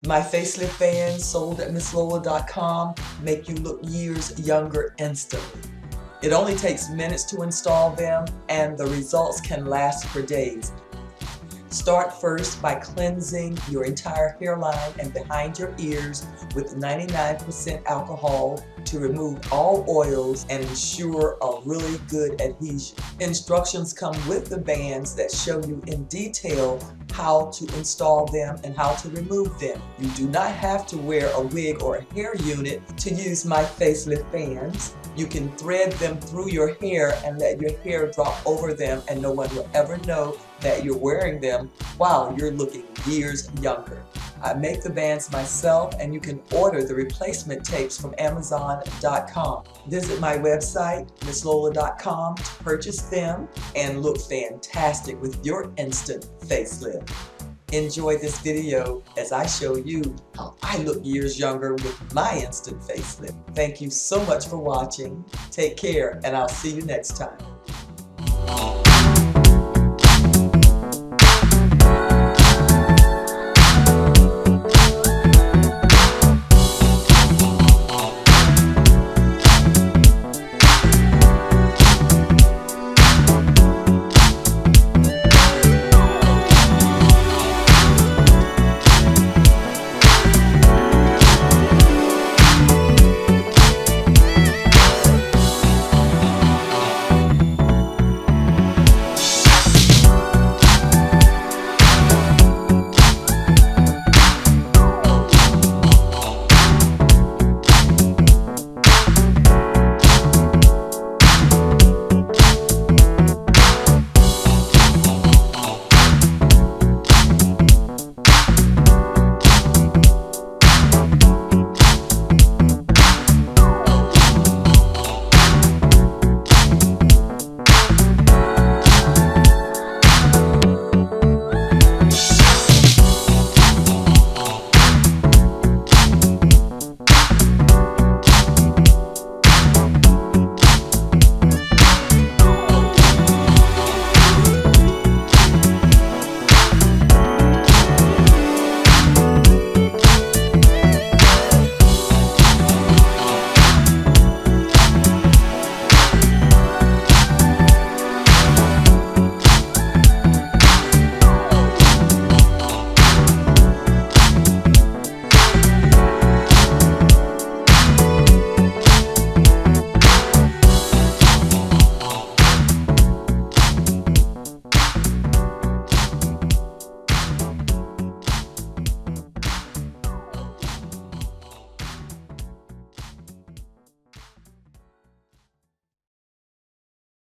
My facelift bands sold at MissLola.com make you look years younger instantly. It only takes minutes to install them, and the results can last for days. Start first by cleansing your entire hairline and behind your ears with 99% alcohol to remove all oils and ensure a really good adhesion. Instructions come with the bands that show you in detail how to install them and how to remove them. You do not have to wear a wig or a hair unit to use my facelift bands. You can thread them through your hair and let your hair drop over them, and no one will ever know that you're wearing them while you're looking years younger. I make the bands myself, and you can order the replacement tapes from Amazon.com. Visit my website, MissLola.com, to purchase them and look fantastic with your instant facelift. Enjoy this video as I show you how I look years younger with my instant facelift. Thank you so much for watching. Take care, and I'll see you next time.